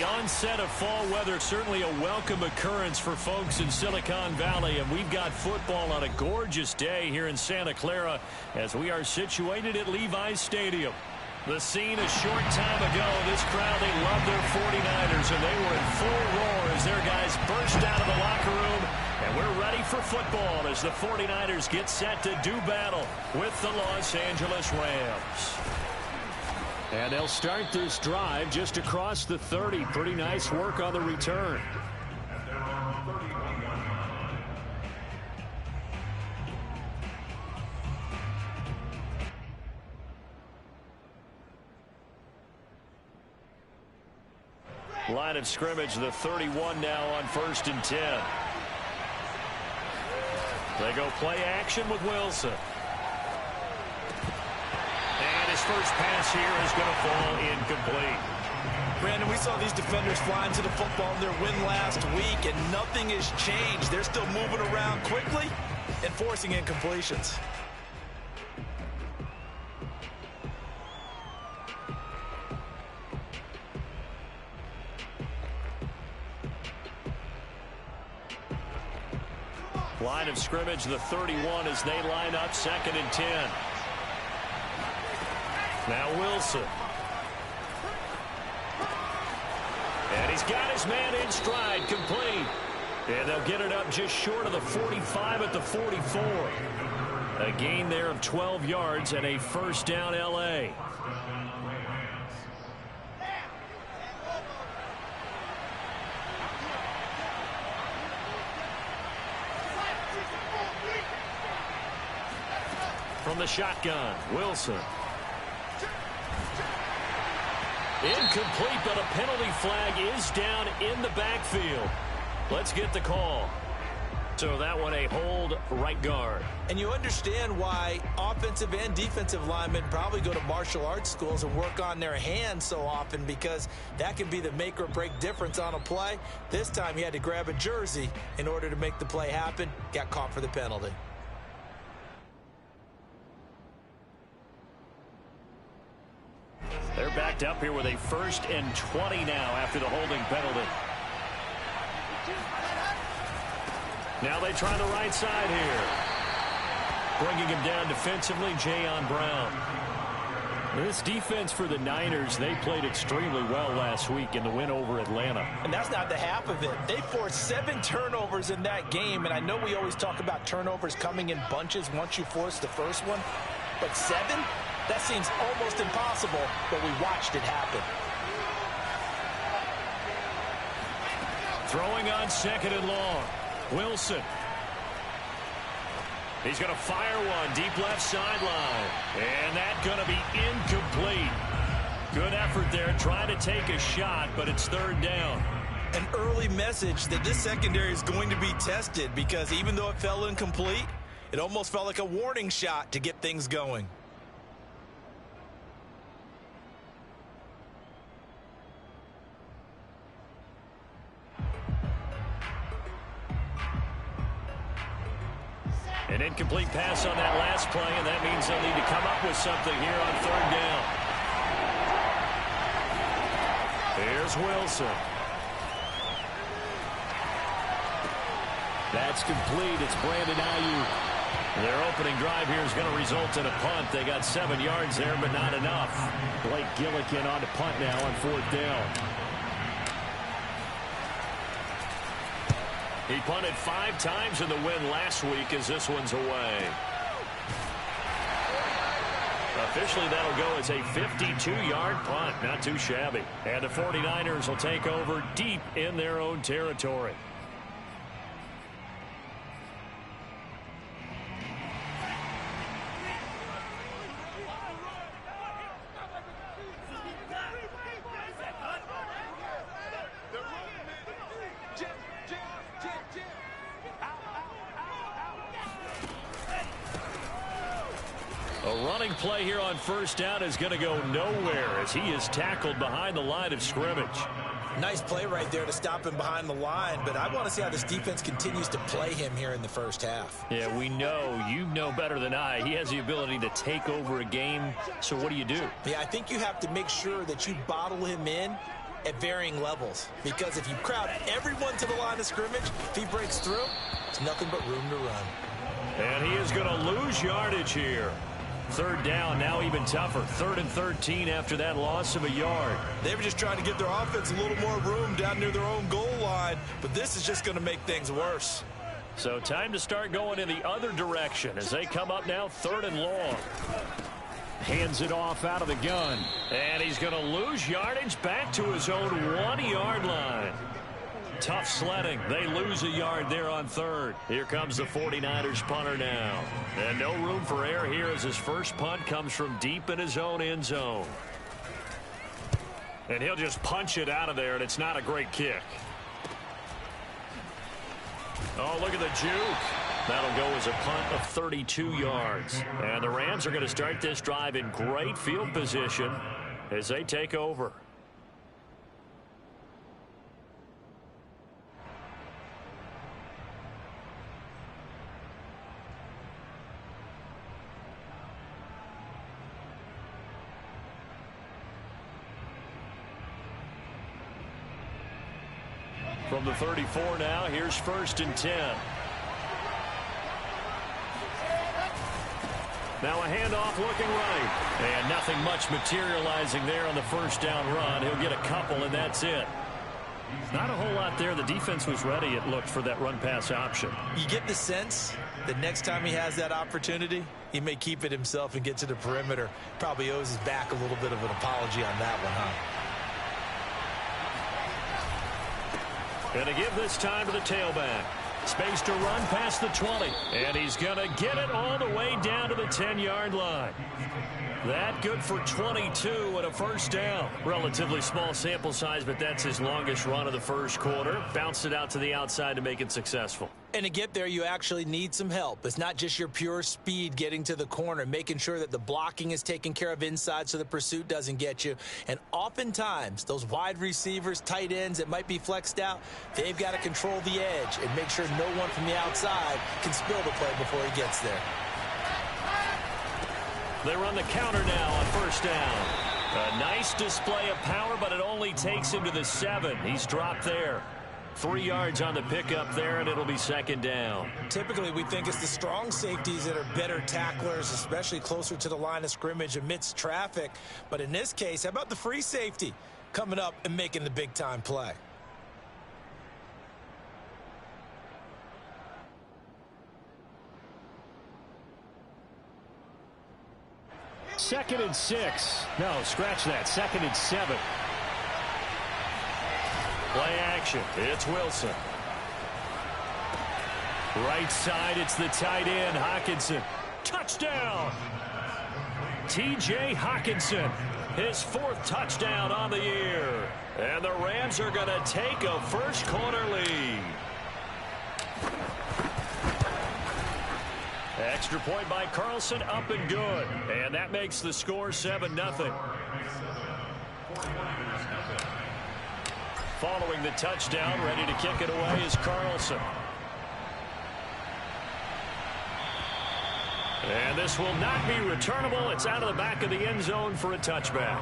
The onset of fall weather, certainly a welcome occurrence for folks in Silicon Valley, and we've got football on a gorgeous day here in Santa Clara as we are situated at Levi's Stadium. The scene a short time ago, this crowd, they love their 49ers, and they were in full roar as their guys burst out of the locker room, and we're ready for football as the 49ers get set to do battle with the Los Angeles Rams. And they'll start this drive just across the 30. Pretty nice work on the return. Line of scrimmage, the 31 now on 1st and 10. They go play action with Wilson. His first pass here is going to fall incomplete. Brandon, we saw these defenders flying to the football in their win last week, and nothing has changed. They're still moving around quickly and forcing incompletions. Line of scrimmage, the 31 as they line up 2nd and 10. Now Wilson. And he's got his man in stride, complete. And they'll get it up just short of the 45 at the 44. A gain there of 12 yards and a first down LA. From the shotgun, Wilson. Incomplete, but a penalty flag is down in the backfield. Let's get the call. So that one a hold right guard. And you understand why offensive and defensive linemen probably go to martial arts schools and work on their hands so often, because that can be the make or break difference on a play. This time he had to grab a jersey in order to make the play happen. Got caught for the penalty. They're backed up here with a 1st and 20 now after the holding penalty. Now they try the right side here. Bringing him down defensively, Jayon Brown. This defense for the Niners, they played extremely well last week in the win over Atlanta. And that's not the half of it. They forced 7 turnovers in that game, and I know we always talk about turnovers coming in bunches once you force the first one, but 7? That seems almost impossible, but we watched it happen. Throwing on 2nd and long. Wilson. He's going to fire one deep left sideline. And that's going to be incomplete. Good effort there, trying to take a shot, but it's 3rd down. An early message that this secondary is going to be tested, because even though it fell incomplete, it almost felt like a warning shot to get things going. An incomplete pass on that last play, and that means they'll need to come up with something here on 3rd down. Here's Wilson. That's complete. It's Brandon Ayuk. Their opening drive here is going to result in a punt. They got 7 yards there, but not enough. Blake Gillikin on to punt now on 4th down. He punted 5 times in the win last week as this one's away. Officially, that'll go as a 52-yard punt. Not too shabby. And the 49ers will take over deep in their own territory. A running play here on 1st down is going to go nowhere as he is tackled behind the line of scrimmage. Nice play right there to stop him behind the line, but I want to see how this defense continues to play him here in the first half. Yeah, we know. You know better than I. He has the ability to take over a game, so what do you do? Yeah, I think you have to make sure that you bottle him in at varying levels. Because if you crowd everyone to the line of scrimmage, if he breaks through, it's nothing but room to run. And he is going to lose yardage here. Third down, now even tougher. 3rd and 13 after that loss of a yard. They were just trying to give their offense a little more room down near their own goal line, but this is just going to make things worse. So time to start going in the other direction as they come up now 3rd and long. Hands it off out of the gun. And he's going to lose yardage back to his own 1-yard line. Tough sledding. They lose a yard there on 3rd. Here comes the 49ers punter now. And no room for error here as his first punt comes from deep in his own end zone. And he'll just punch it out of there, and it's not a great kick. Oh, look at the juke. That'll go as a punt of 32 yards. And the Rams are going to start this drive in great field position as they take over. From the 34 now, here's 1st and 10. Now a handoff looking right. And nothing much materializing there on the first down run. He'll get a couple, and that's it. Not a whole lot there. The defense was ready, it looked, for that run-pass option. You get the sense that next time he has that opportunity, he may keep it himself and get to the perimeter. Probably owes his back a little bit of an apology on that one, huh? Going to give this time to the tailback. Space to run past the 20. And he's going to get it all the way down to the 10-yard line. That good for 22 and a first down. Relatively small sample size, but that's his longest run of the first quarter. Bounced it out to the outside to make it successful. And to get there, you actually need some help. It's not just your pure speed getting to the corner, making sure that the blocking is taken care of inside so the pursuit doesn't get you. And oftentimes, those wide receivers, tight ends that might be flexed out, they've got to control the edge and make sure no one from the outside can spill the play before he gets there. They run the counter now on first down. A nice display of power, but it only takes him to the 7. He's dropped there. 3 yards on the pickup there, and it'll be 2nd down. Typically, we think it's the strong safeties that are better tacklers, especially closer to the line of scrimmage amidst traffic. But in this case, how about the free safety coming up and making the big-time play? Second and 6. No, scratch that. 2nd and 7. Play action. It's Wilson. Right side, it's the tight end, Hockenson. Touchdown! T.J. Hockenson, his 4th touchdown on the year. And the Rams are going to take a first quarter lead. Extra point by Carlson, up and good. And that makes the score 7-0. Following the touchdown, ready to kick it away is Carlson. And this will not be returnable. It's out of the back of the end zone for a touchback.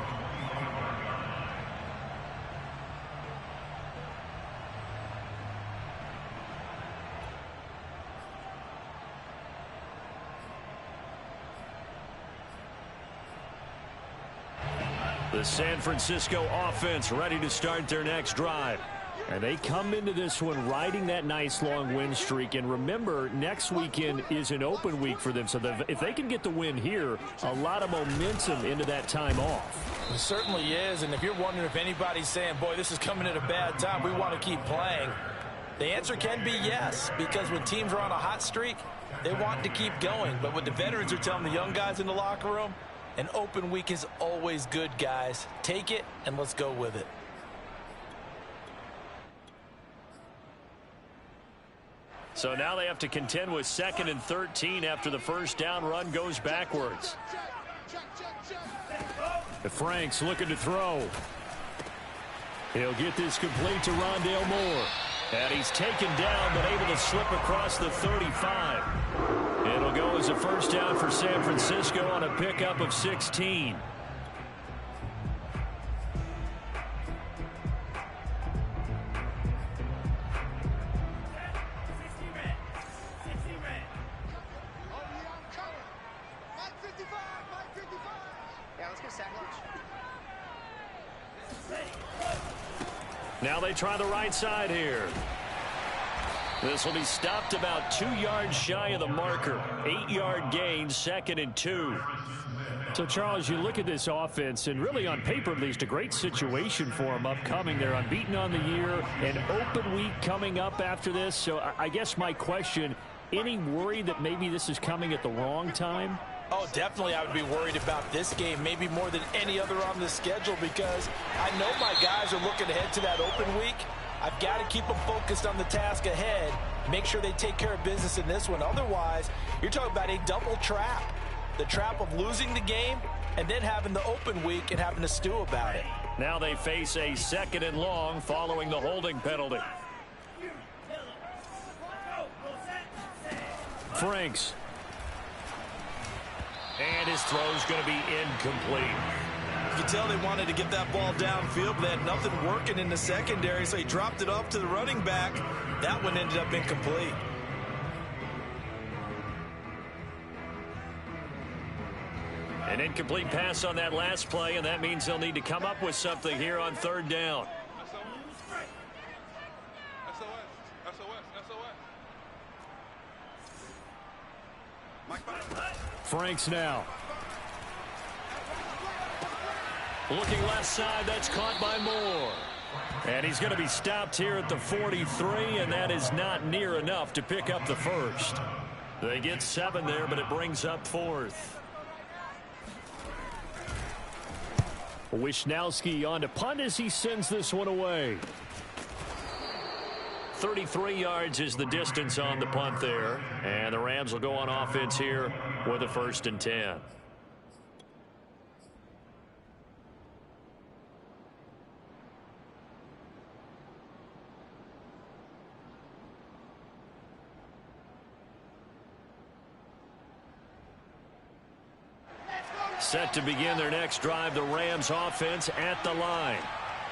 The San Francisco offense ready to start their next drive. And they come into this one riding that nice long win streak. And remember, next weekend is an open week for them. So if they can get the win here, a lot of momentum into that time off. It certainly is. And if you're wondering if anybody's saying, boy, this is coming at a bad time, we want to keep playing, the answer can be yes. Because when teams are on a hot streak, they want to keep going. But what the veterans are telling the young guys in the locker room, an open week is always good, guys. Take it, and let's go with it. So now they have to contend with 2nd and 13 after the first down run goes backwards. Frank's looking to throw. He'll get this complete to Rondale Moore. And he's taken down, but able to slip across the 35. It'll go as a first down for San Francisco on a pickup of 16. Now they try the right side here. This will be stopped about 2 yards shy of the marker. 8-yard gain, 2nd and 2. So, Charles, you look at this offense, and really on paper, at least, a great situation for them upcoming. They're unbeaten on the year, an open week coming up after this. So I guess my question, any worry that maybe this is coming at the wrong time? Oh, definitely I would be worried about this game, maybe more than any other on the schedule, because I know my guys are looking ahead to that open week. I've got to keep them focused on the task ahead, make sure they take care of business in this one. Otherwise, you're talking about a double trap. The trap of losing the game and then having the open week and having to stew about it. Now they face a 2nd and long following the holding penalty. Franks. And his throw's going to be incomplete. You can tell they wanted to get that ball downfield, but they had nothing working in the secondary, so he dropped it off to the running back. That one ended up incomplete. An incomplete pass on that last play, and that means they'll need to come up with something here on 3rd down. Franks now. Looking left side, that's caught by Moore. And he's going to be stopped here at the 43, and that is not near enough to pick up the first. They get 7 there, but it brings up 4th. Wisnowski on to punt as he sends this one away. 33 yards is the distance on the punt there. And the Rams will go on offense here with a 1st and 10. Set to begin their next drive, the Rams offense at the line.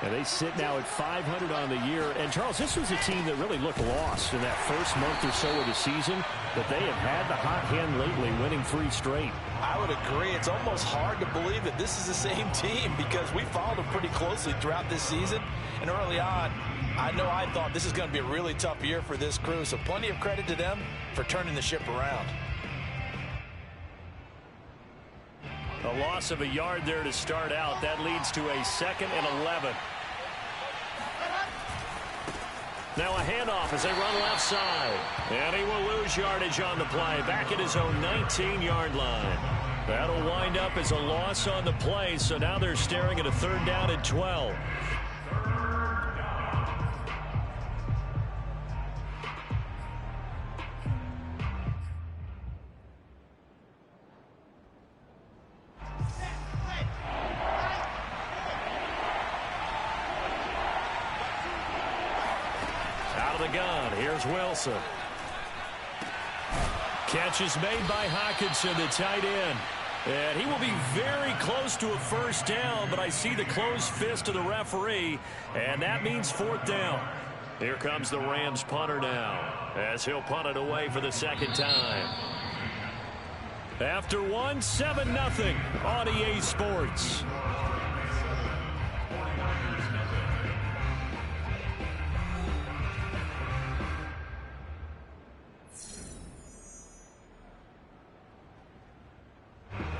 And they sit now at 500 on the year. And, Charles, this was a team that really looked lost in that first month or so of the season, but they have had the hot hand lately, winning 3 straight. I would agree. It's almost hard to believe that this is the same team because we followed them pretty closely throughout this season. And early on, I know I thought this is going to be a really tough year for this crew, so plenty of credit to them for turning the ship around. A loss of a yard there to start out. That leads to a 2nd and 11. Now a handoff as they run left side. And he will lose yardage on the play. Back at his own 19-yard line. That'll wind up as a loss on the play. So now they're staring at a 3rd down and 12. Wilson. Catch is made by Hockenson, the tight end. And he will be very close to a 1st down, but I see the closed fist of the referee, and that means 4th down. Here comes the Rams punter now, as he'll punt it away for the 2nd time. After 1, 7-0 on EA Sports.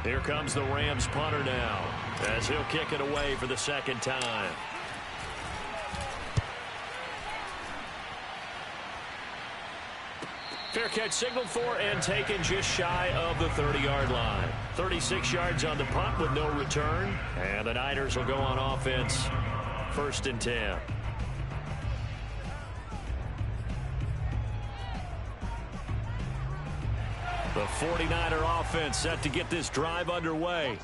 Here comes the Rams punter now, as he'll kick it away for the 2nd time. Fair catch signaled for and taken just shy of the 30-yard line. 36 yards on the punt with no return. And the Niners will go on offense, 1st and 10. The 49er offense set to get this drive underway.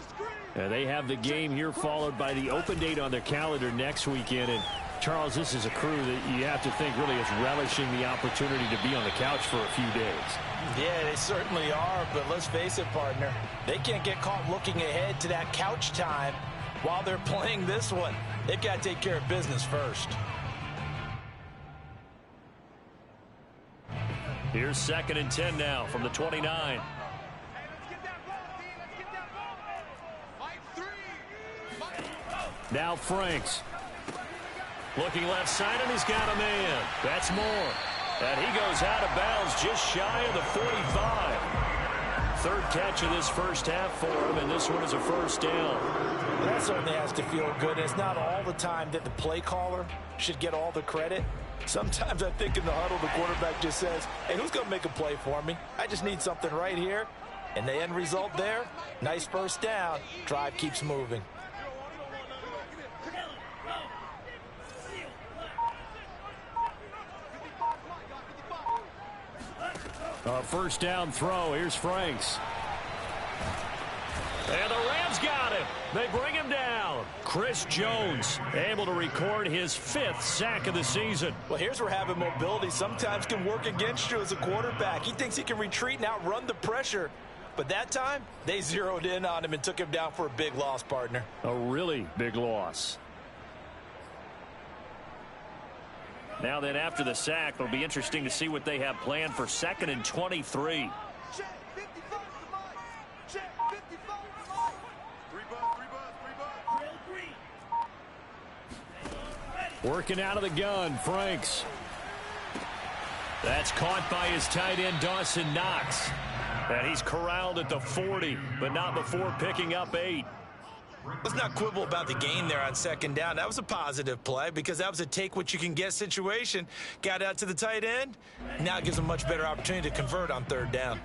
And they have the game here followed by the open date on their calendar next weekend. And, Charles, this is a crew that you have to think really is relishing the opportunity to be on the couch for a few days. Yeah, they certainly are, but let's face it, partner. They can't get caught looking ahead to that couch time while they're playing this one. They've got to take care of business first. Here's 2nd and 10 now from the 29. Now Franks. Looking left side, and he's got a man. That's Moore. And he goes out of bounds just shy of the 45. Third catch of this first half for him, and this one is a first down. Well, that certainly has to feel good. It's not all the time that the play caller should get all the credit. Sometimes I think in the huddle, the quarterback just says, hey, who's going to make a play for me? I just need something right here. And the end result there, nice first down. Drive keeps moving. First down throw. Here's Franks. And the Rams got him. They bring him down. Chris Jones able to record his 5th sack of the season. Well, here's where having mobility sometimes can work against you as a quarterback. He thinks he can retreat and outrun the pressure. But that time, they zeroed in on him and took him down for a big loss, partner. A really big loss. Now then, after the sack, it'll be interesting to see what they have planned for 2nd and 23. Working out of the gun, Franks. That's caught by his tight end, Dawson Knox. And he's corralled at the 40, but not before picking up 8. Let's not quibble about the gain there on 2nd down. That was a positive play because that was a take-what-you-can-get situation. Got out to the tight end. Now it gives him a much better opportunity to convert on 3rd down.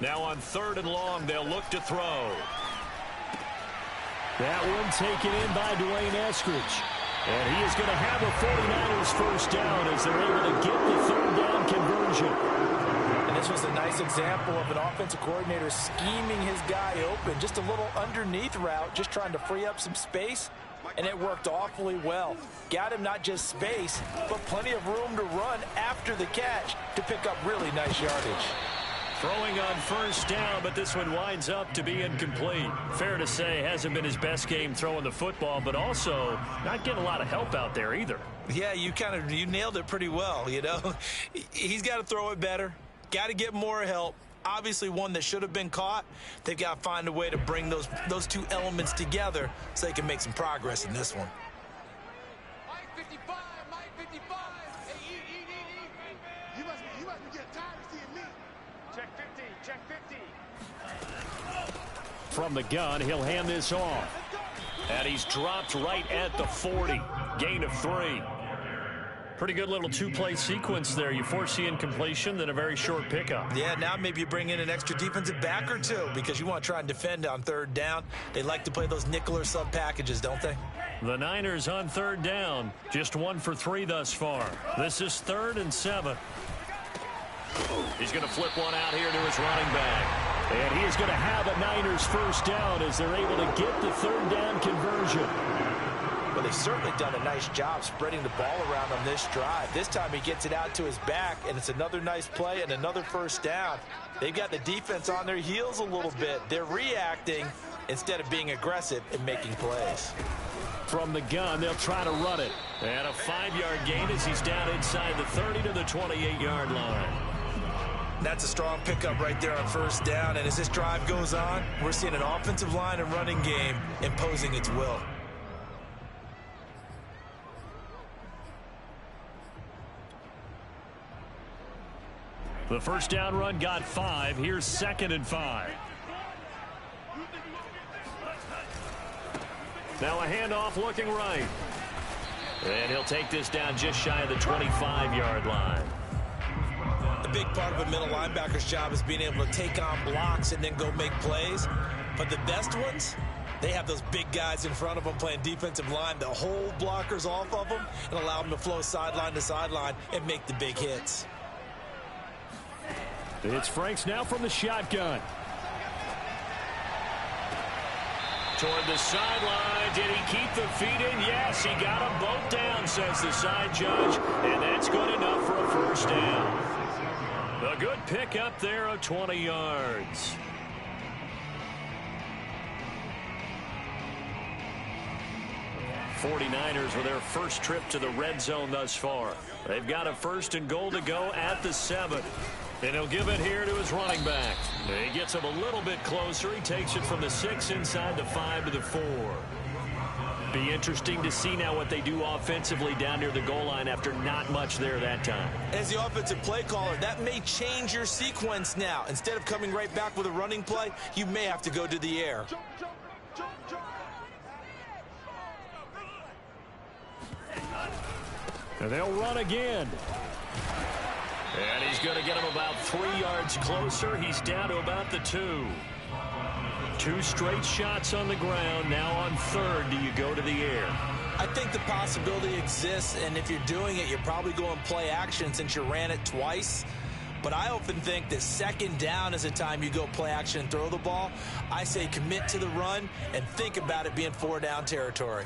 Now on 3rd and long, they'll look to throw. That one taken in by Dwayne Eskridge. And he is going to have a 49ers first down as they're able to get the 3rd down conversion. And this was a nice example of an offensive coordinator scheming his guy open. Just a little underneath route, just trying to free up some space. And it worked awfully well. Got him not just space, but plenty of room to run after the catch to pick up really nice yardage. Throwing on first down, but this one winds up to be incomplete. Fair to say, hasn't been his best game throwing the football, but also not getting a lot of help out there either. Yeah, you nailed it pretty well, you know. He's got to throw it better. Got to get more help. Obviously one that should have been caught. They've got to find a way to bring those two elements together so they can make some progress in this one. Mike 55, Mike 55. Hey, you must be getting tired of seeing me. Check 50, check 50. From the gun, he'll hand this off. And he's dropped right at the 40. Gain of 3. Pretty good little 2-play sequence there. You force the incompletion, then a very short pickup. Yeah, now maybe you bring in an extra defensive back or two because you want to try and defend on 3rd down. They like to play those nickel or sub packages, don't they? The Niners on 3rd down. Just 1 for 3 thus far. This is 3rd and 7. He's going to flip one out here to his running back. And he is going to have a Niners first down as they're able to get the 3rd down conversion. Well, they've certainly done a nice job spreading the ball around on this drive. This time he gets it out to his back, and it's another nice play and another first down. They've got the defense on their heels a little bit. They're reacting instead of being aggressive and making plays. From the gun, they'll try to run it. And a 5-yard gain as he's down inside the 30 to the 28-yard line. That's a strong pickup right there on first down. And as this drive goes on, we're seeing an offensive line and running game imposing its will. The first down run got 5. Here's 2nd and 5. Now a handoff looking right. And he'll take this down just shy of the 25-yard line. A big part of a middle linebacker's job is being able to take on blocks and then go make plays. But the best ones, they have those big guys in front of them playing defensive line that hold blockers off of them and allow them to flow sideline to sideline and make the big hits. It's Franks now from the shotgun. Toward the sideline. Did he keep the feet in? Yes, he got them both down, says the side judge. And that's good enough for a first down. A good pick up there of 20 yards. '49ers with their first trip to the red zone thus far. They've got a 1st and goal to go at the 7. And he'll give it here to his running back. He gets him a little bit closer. He takes it from the 6 inside the 5 to the 4. Be interesting to see now what they do offensively down near the goal line after not much there that time. As the offensive play caller, that may change your sequence now. Instead of coming right back with a running play, you may have to go to the air. And they'll run again. And he's going to get him about 3 yards closer. He's down to about the 2. 2 straight shots on the ground. Now on 3rd, do you go to the air? I think the possibility exists, and if you're doing it, you're probably going play action since you ran it twice. But I often think that 2nd down is the time you go play action and throw the ball. I say commit to the run and think about it being 4 down territory.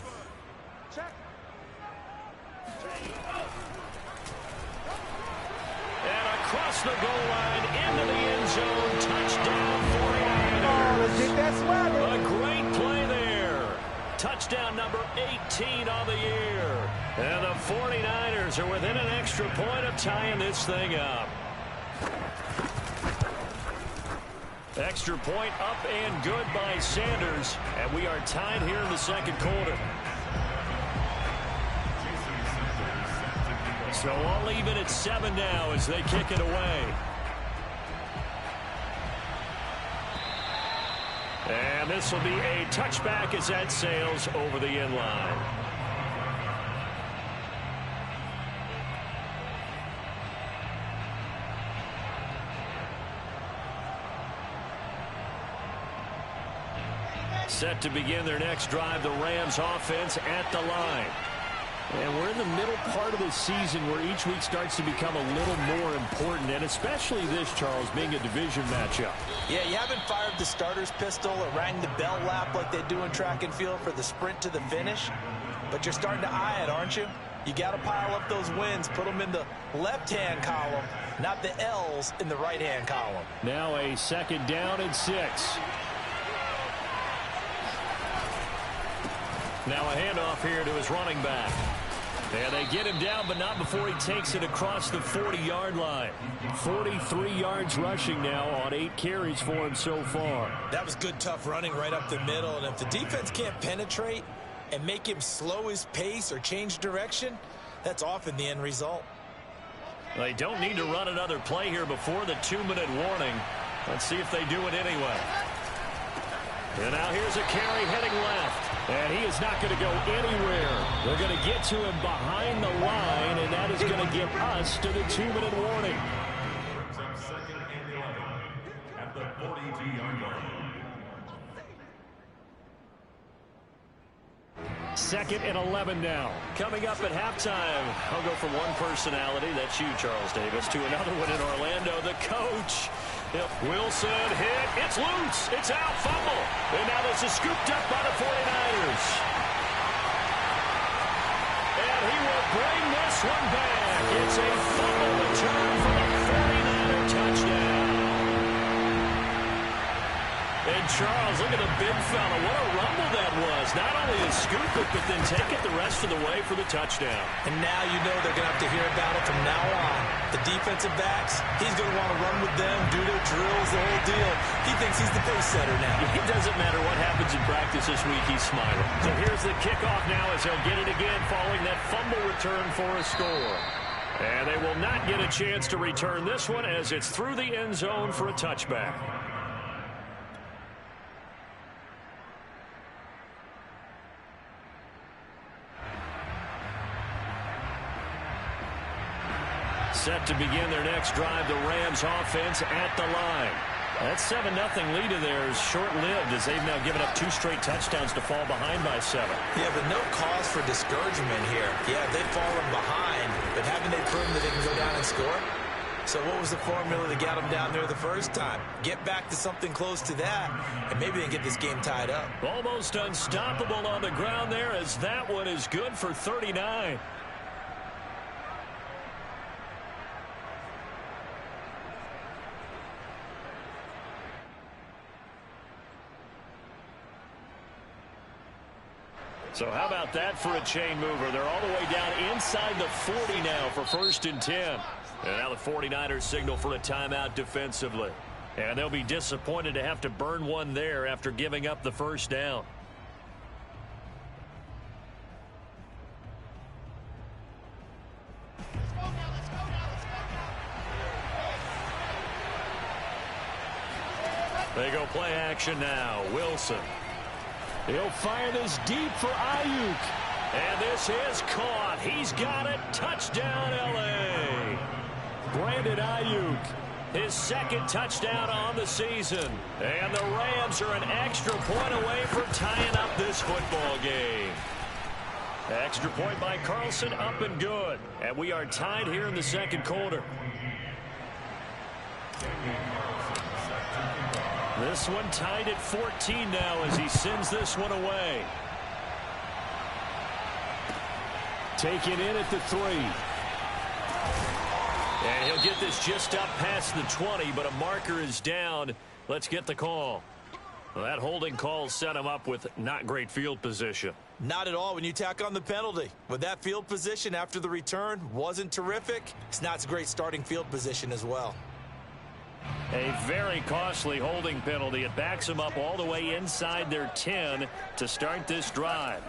And across the goal line into the end zone. Touchdown 49ers. Let's get that swagger. A great play there. Touchdown number 18 on the year. And the 49ers are within an extra point of tying this thing up. Extra point up and good by Sanders. And we are tied here in the 2nd quarter. So all even at 7 now as they kick it away. And this will be a touchback as that sails over the end line. Set to begin their next drive, the Rams offense at the line. And we're in the middle part of the season where each week starts to become a little more important, and especially this, Charles, being a division matchup. Yeah, you haven't fired the starter's pistol or rang the bell lap like they do in track and field for the sprint to the finish, but you're starting to eye it, aren't you? You got to pile up those wins, put them in the left-hand column, not the L's in the right-hand column. Now a 2nd down and 6. Now a handoff here to his running back. And they get him down, but not before he takes it across the 40-yard line. 43 yards rushing now on 8 carries for him so far. That was good, tough running right up the middle. And if the defense can't penetrate and make him slow his pace or change direction, that's often the end result. They don't need to run another play here before the 2-minute warning. Let's see if they do it anyway. And now here's a carry heading left. And he is not going to go anywhere. They're going to get to him behind the line, and that is going to get us to the 2-minute warning. 2nd and 11 now. Coming up at halftime, I'll go from one personality, that's you, Charles Davis, to another one in Orlando, the coach. Wilson hit. It's loose. It's out. Fumble. And now this is scooped up by the 49ers. And he will bring this one back. It's a fumble return for the 49er touchdown. And Charles, look at the big fella. What a rumble that was. Not only a scoop it, but then take it the rest of the way for the touchdown. And now you know they're going to have to hear about it from now on. The defensive backs, he's going to want to run with them, do their drills, the whole deal. He thinks he's the pace setter now. It doesn't matter what happens in practice this week, he's smiling. So here's the kickoff now as they'll get it again following that fumble return for a score. And they will not get a chance to return this one as it's through the end zone for a touchback. Set to begin their next drive, the Rams offense at the line. That 7-0 lead of theirs short-lived as they've now given up 2 straight touchdowns to fall behind by 7. Yeah, but no cause for discouragement here. Yeah, they've fallen behind, but haven't they proven that they can go down and score? So what was the formula that got them down there the first time? Get back to something close to that, and maybe they can get this game tied up. Almost unstoppable on the ground there as that one is good for 39. So how about that for a chain mover? They're all the way down inside the 40 now for 1st and 10. And now the 49ers signal for a timeout defensively. And they'll be disappointed to have to burn one there after giving up the first down. They go play action now. Wilson. He'll fire this deep for Ayuk. And this is caught. He's got it. Touchdown, L.A. Brandon Ayuk. His second touchdown on the season. And the Rams are an extra point away from tying up this football game. Extra point by Carlson, up and good. And we are tied here in the second quarter. This one tied at 14 now as he sends this one away. Taken in at the 3. And he'll get this just up past the 20, but a marker is down. Let's get the call. Well, that holding call set him up with not great field position. Not at all when you tack on the penalty. With that field position after the return wasn't terrific. It's not a great starting field position as well. A very costly holding penalty. It backs him up all the way inside their 10 to start this drive.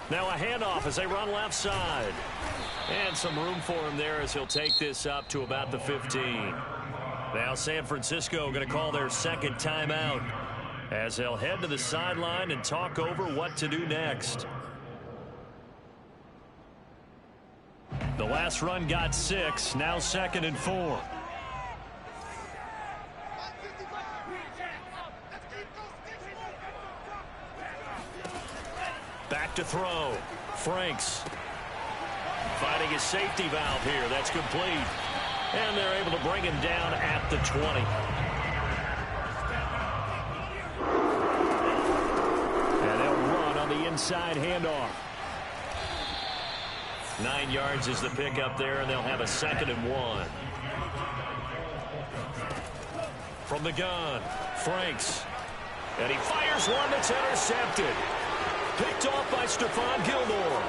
Now a handoff as they run left side. And some room for him there as he'll take this up to about the 15. Now San Francisco going to call their second timeout as they'll head to the sideline and talk over what to do next. The last run got 6. Now 2nd and 4. Back to throw. Franks finding his safety valve here. That's complete. And they're able to bring him down at the 20. And they'll run on the inside handoff. 9 yards is the pickup there, and they'll have a 2nd and 1. From the gun, Franks. And he fires one that's intercepted. Picked off by Stephon Gilmore.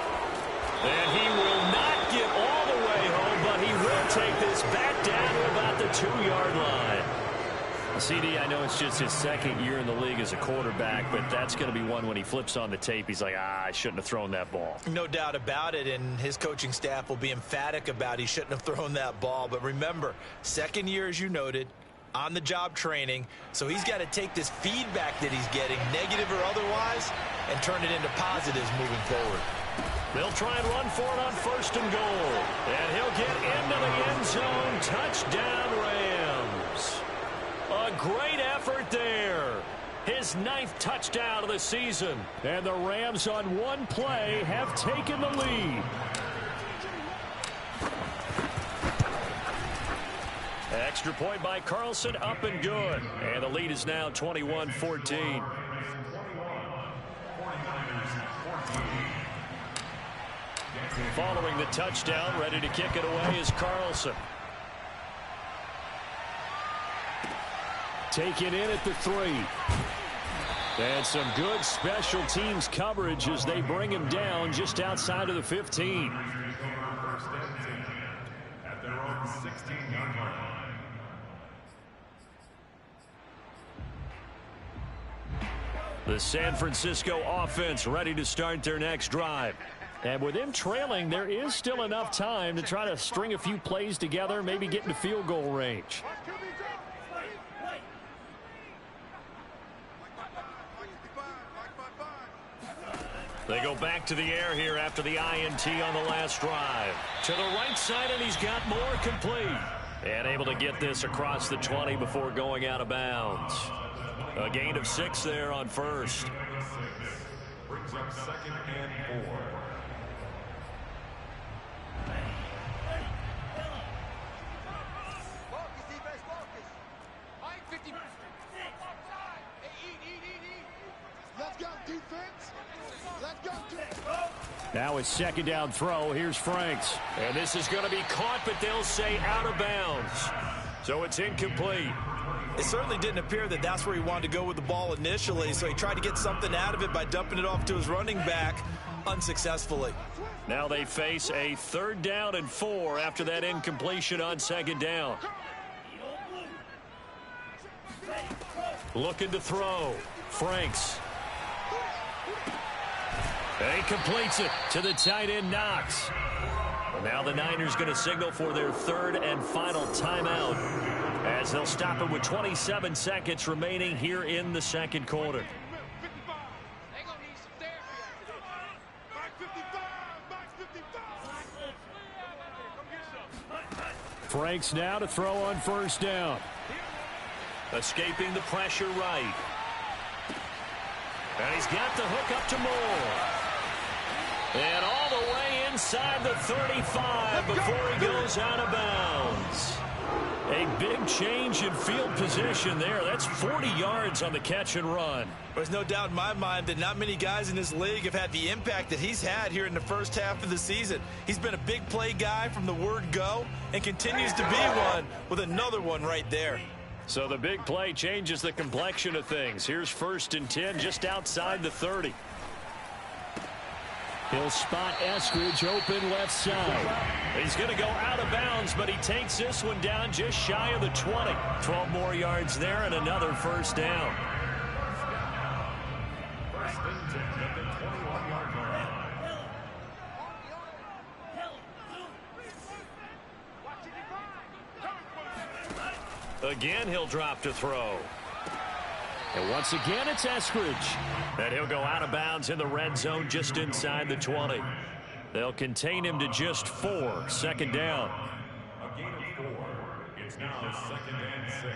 And he will not get all the way home, but he will take this back down to about the 2-yard line. CD, I know it's just his 2nd year in the league as a quarterback, but that's going to be one when he flips on the tape. He's like, I shouldn't have thrown that ball. No doubt about it, and his coaching staff will be emphatic about he shouldn't have thrown that ball. But remember, 2nd year, as you noted, on-the-job training, so he's got to take this feedback that he's getting, negative or otherwise, and turn it into positives moving forward. They'll try and run for it on 1st and goal. And he'll get into the end zone. Touchdown, Rams. A great effort there. His 9th touchdown of the season. And the Rams on one play have taken the lead. Extra point by Carlson, up and good. And the lead is now 21-14. Following the touchdown, ready to kick it away is Carlson. Taken in at the 3. And some good special teams coverage as they bring him down just outside of the 15. The San Francisco offense ready to start their next drive. And with them trailing, there is still enough time to try to string a few plays together, maybe get into field goal range. They go back to the air here after the INT on the last drive. To the right side, and he's got more complete. And able to get this across the 20 before going out of bounds. A gain of 6 there on 1st. Brings up 2nd and 4. Let's go, defense. Let's go, defense. Now it's 2nd down throw. Here's Franks. And this is going to be caught, but they'll say out of bounds. So it's incomplete. It certainly didn't appear that that's where he wanted to go with the ball initially, so he tried to get something out of it by dumping it off to his running back. unsuccessfully. Now they face a 3rd down and 4 after that incompletion on 2nd down. Looking to throw. Franks. And he completes it to the tight end, Knox. Now the Niners going to signal for their 3rd and final timeout as they'll stop it with 27 seconds remaining here in the 2nd quarter. Franks now to throw on 1st down. Escaping the pressure right. And he's got the hook up to Moore. And all the way inside the 35 before he goes out of bounds. A big change in field position there. That's 40 yards on the catch and run. There's no doubt in my mind that not many guys in this league have had the impact that he's had here in the first half of the season. He's been a big play guy from the word go and continues to be one with another one right there. So the big play changes the complexion of things. Here's 1st and 10 just outside the 30. He'll spot Eskridge open left side. He's going to go out of bounds, but he takes this one down just shy of the 20. 12 more yards there and another 1st down. Again, he'll drop to throw. And once again, it's Eskridge. And he'll go out of bounds in the red zone just inside the 20. They'll contain him to just 4. 2nd down. A gain of 4. It's now 2nd and 6.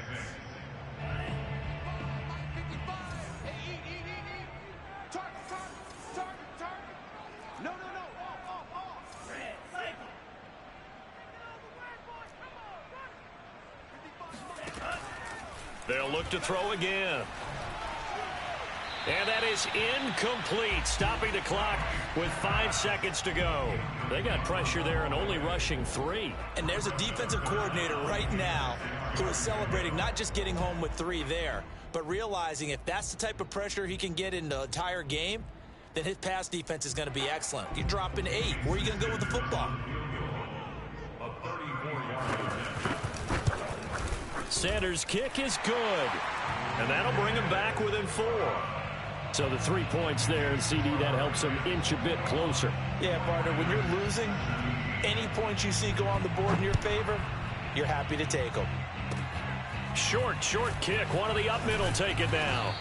They'll look to throw again. And that is incomplete, stopping the clock with 5 seconds to go. They got pressure there and only rushing 3. And there's a defensive coordinator right now who is celebrating not just getting home with 3 there, but realizing if that's the type of pressure he can get in the entire game, then his pass defense is going to be excellent. You're dropping 8. Where are you going to go with the football? A 34-yard. Sanders' kick is good. And that'll bring him back within 4. So the 3 points there, CD, that helps them inch a bit closer. Yeah, partner, when you're losing, any points you see go on the board in your favor, you're happy to take them. Short kick. One of the up middle take it now.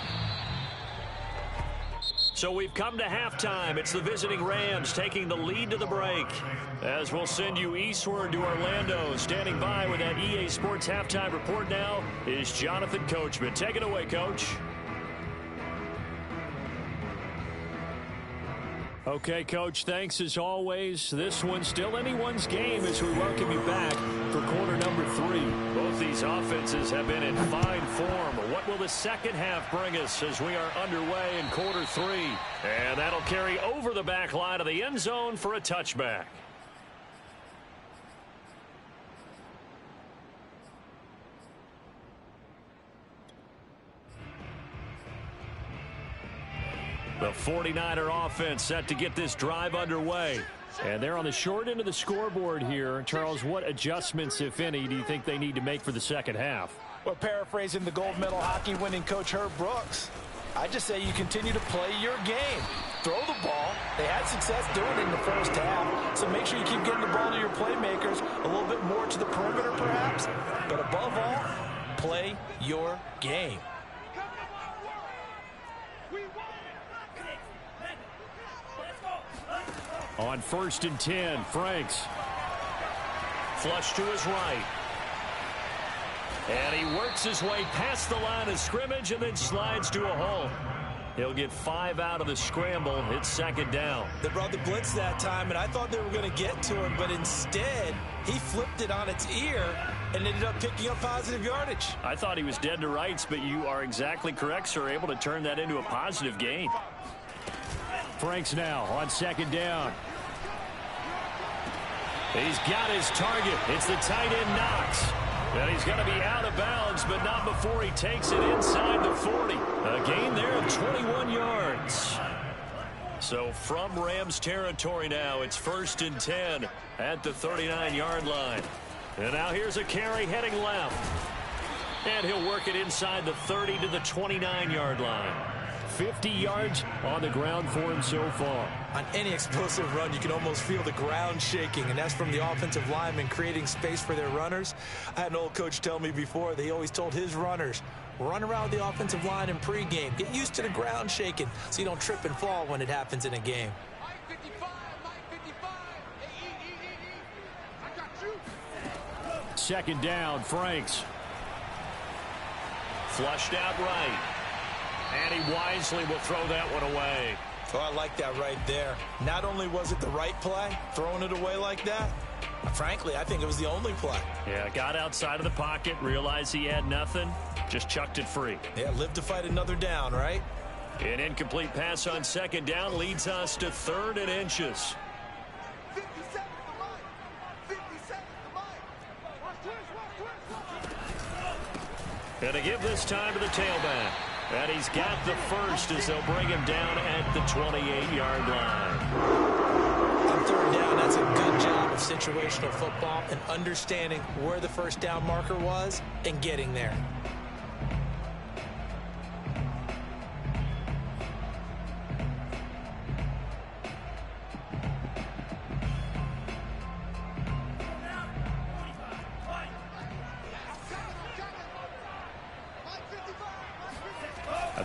So we've come to halftime. It's the visiting Rams taking the lead to the break. As we'll send you eastward to Orlando. Standing by with that EA Sports halftime report now is Jonathan Coachman. Take it away, Coach. Okay, Coach, thanks as always. This one's still anyone's game as we welcome you back for quarter number 3. Both these offenses have been in fine form. What will the second half bring us as we are underway in quarter 3? And that'll carry over the back line of the end zone for a touchback. The 49er offense set to get this drive underway. And they're on the short end of the scoreboard here. Charles, what adjustments, if any, do you think they need to make for the second half? Well, paraphrasing the gold medal hockey winning coach Herb Brooks, I just say you continue to play your game. Throw the ball. They had success doing it in the first half, so make sure you keep getting the ball to your playmakers, a little bit more to the perimeter perhaps, but above all, play your game. On 1st and 10, Franks. Flush to his right. And he works his way past the line of scrimmage and then slides to a hole. He'll get 5 out of the scramble. It's 2nd down. They brought the blitz that time, and I thought they were going to get to him, but instead, he flipped it on its ear and ended up picking up positive yardage. I thought he was dead to rights, but you are exactly correct, sir. Able to turn that into a positive gain. Franks now on 2nd down. He's got his target. It's the tight end, Knox. And he's going to be out of bounds, but not before he takes it inside the 40. A gain there of 21 yards. So from Rams territory now, it's 1st and 10 at the 39-yard line. And now here's a carry heading left. And he'll work it inside the 30 to the 29-yard line. 50 yards on the ground for him so far. On any explosive run, you can almost feel the ground shaking, and that's from the offensive linemen creating space for their runners. I had an old coach tell me before, they always told his runners, run around the offensive line in pregame. Get used to the ground shaking so you don't trip and fall when it happens in a game. Mike 55, Mike 55. Hey, I got you. Second down, Franks. Flushed out right. And he wisely will throw that one away. Oh, I like that right there. Not only was it the right play, throwing it away like that, frankly, I think it was the only play. Yeah, got outside of the pocket, realized he had nothing, just chucked it free. Yeah, live to fight another down, right? An incomplete pass on second down leads us to 3rd and inches. 50 seconds to Mike. 50 seconds to Mike. Watch twist. And to give this time to the tailback. And he's got the first as they'll bring him down at the 28-yard line. On 3rd down, that's a good job of situational football and understanding where the first down marker was and getting there.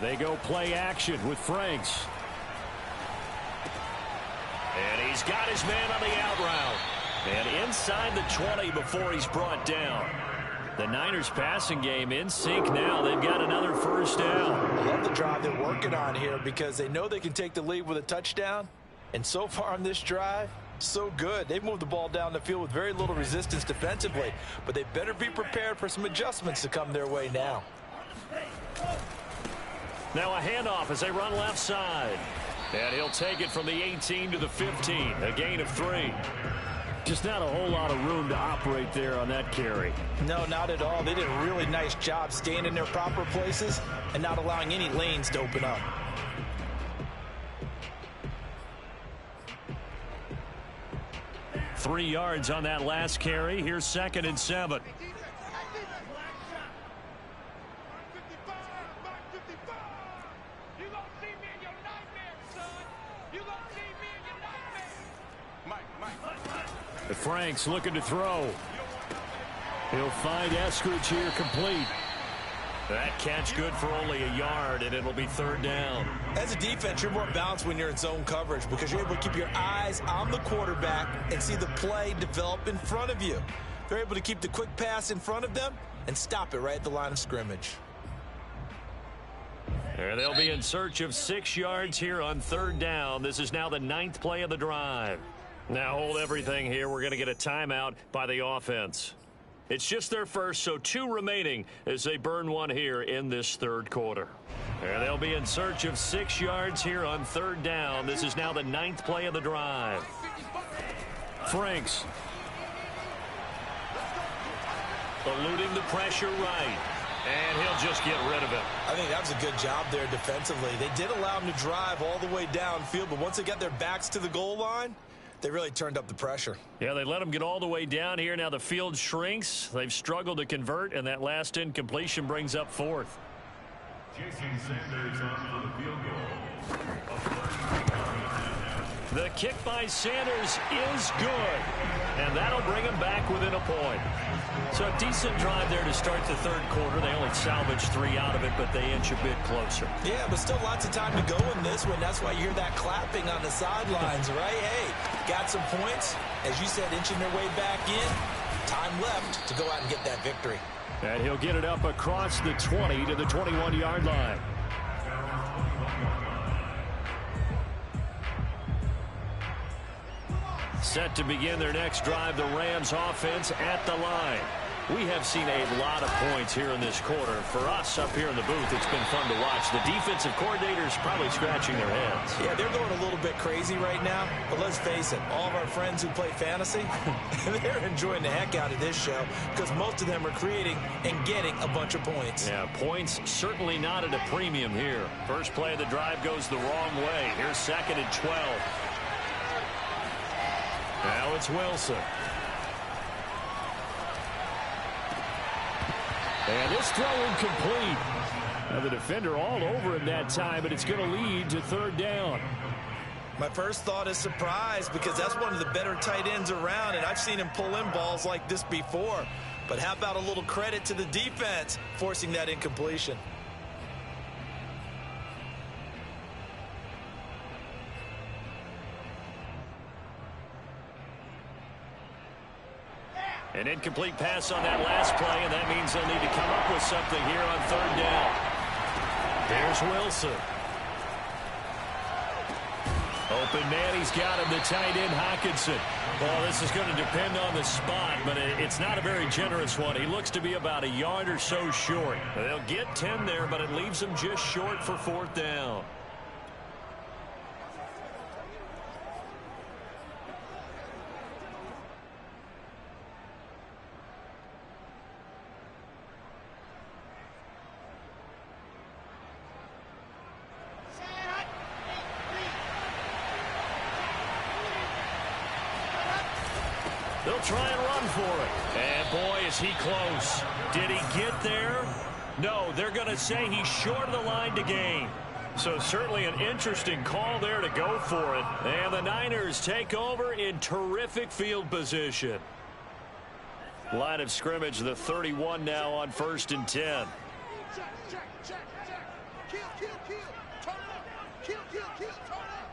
They go play action with Franks. And he's got his man on the out route. And inside the 20 before he's brought down. The Niners passing game in sync now. They've got another first down. I love the drive they're working on here because they know they can take the lead with a touchdown. And so far on this drive, so good. They've moved the ball down the field with very little resistance defensively. But they better be prepared for some adjustments to come their way now. Now a handoff as they run left side. And he'll take it from the 18 to the 15. A gain of 3. Just not a whole lot of room to operate there on that carry. No, not at all. They did a really nice job staying in their proper places and not allowing any lanes to open up. Three yards on that last carry. Here's 2nd and 7. Franks looking to throw. He'll find Eskridge here complete. That catch good for only a yard, and it'll be 3rd down. As a defense, you're more balanced when you're in zone coverage because you're able to keep your eyes on the quarterback and see the play develop in front of you. They're able to keep the quick pass in front of them and stop it right at the line of scrimmage. And they'll be in search of 6 yards here on 3rd down. This is now the 9th play of the drive. Now hold everything here. We're going to get a timeout by the offense. It's just their first, so 2 remaining as they burn one here in this 3rd quarter. And they'll be in search of 6 yards here on 3rd down. This is now the 9th play of the drive. Franks. Eluding the pressure right. And he'll just get rid of it. I think that was a good job there defensively. They did allow him to drive all the way downfield, but once they got their backs to the goal line, they really turned up the pressure. Yeah, they let them get all the way down here. Now the field shrinks. They've struggled to convert, and that last incompletion brings up 4th. Jason Sanders on for the field goal. The kick by Sanders is good, and that'll bring him back within a point. So a decent drive there to start the 3rd quarter. They only salvaged 3 out of it, but they inch a bit closer. Yeah, but still lots of time to go in this one. That's why you hear that clapping on the sidelines, right? Hey, got some points. As you said, inching their way back in. Time left to go out and get that victory. And he'll get it up across the 20 to the 21-yard line. Set to begin their next drive, the Rams offense at the line. We have seen a lot of points here in this quarter. For us up here in the booth, it's been fun to watch. The defensive coordinators probably scratching their heads. Yeah, they're going a little bit crazy right now. But let's face it, all of our friends who play fantasy, they're enjoying the heck out of this show because most of them are creating and getting a bunch of points. Yeah, points certainly not at a premium here. First play of the drive goes the wrong way. Here's 2nd and 12. Now it's Wilson. And this throw incomplete. Now the defender all over him that time, but it's going to lead to 3rd down. My first thought is surprise because that's one of the better tight ends around, and I've seen him pull in balls like this before. But how about a little credit to the defense forcing that incompletion? An incomplete pass on that last play, and that means they'll need to come up with something here on 3rd down. There's Wilson. Open man, he's got him, the tight end, Hockenson. Well, this is going to depend on the spot, but it's not a very generous one. He looks to be about a yard or so short. They'll get 10 there, but it leaves them just short for 4th down. They'll try and run for it. And boy, is he close. Did he get there? No, they're going to say he's short of the line to gain. So certainly an interesting call there to go for it. And the Niners take over in terrific field position. Line of scrimmage, the 31 now on 1st and 10. Check, check, check, check. Kill, kill, kill. Turn up. Kill, kill, kill. Turn up.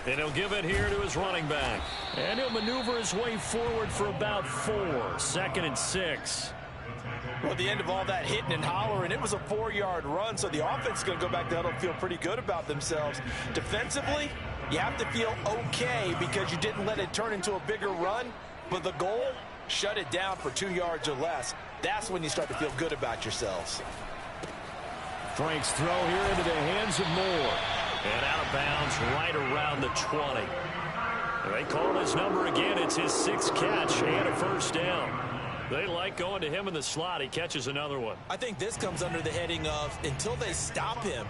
And he'll give it here to his running back. And he'll maneuver his way forward for about 4. 2nd and 6. Well, at the end of all that hitting and hollering, it was a 4-yard run, so the offense is going to go back to huddle and feel pretty good about themselves. Defensively, you have to feel okay because you didn't let it turn into a bigger run, but the goal, shut it down for 2 yards or less. That's when you start to feel good about yourselves. Frank's throw here into the hands of Moore. And out of bounds right around the 20. They call his number again. It's his 6th catch and a 1st down. They like going to him in the slot. He catches another one. I think this comes under the heading of until they stop him,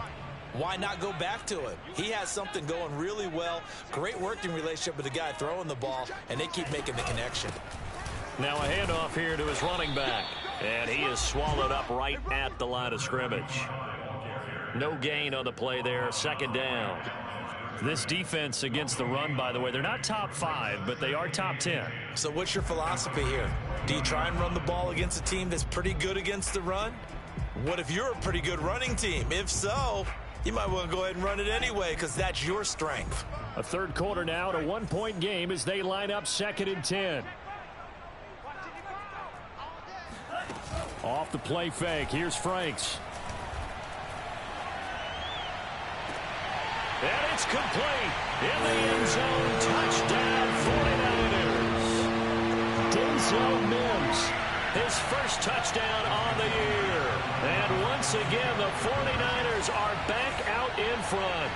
why not go back to him? He has something going really well. Great working relationship with the guy throwing the ball, and they keep making the connection. Now a handoff here to his running back. And he is swallowed up right at the line of scrimmage. No gain on the play there. 2nd down. This defense against the run, by the way, they're not top 5, but they are top 10. So what's your philosophy here? Do you try and run the ball against a team that's pretty good against the run? What if you're a pretty good running team? If so, you might want to go ahead and run it anyway because that's your strength. A 3rd quarter now to 1-point game as they line up 2nd and 10. Off the play fake. Here's Franks. And it's complete. In the end zone. Touchdown 49ers. Denzel Mims. His first touchdown on the year. And once again, the 49ers are back out in front.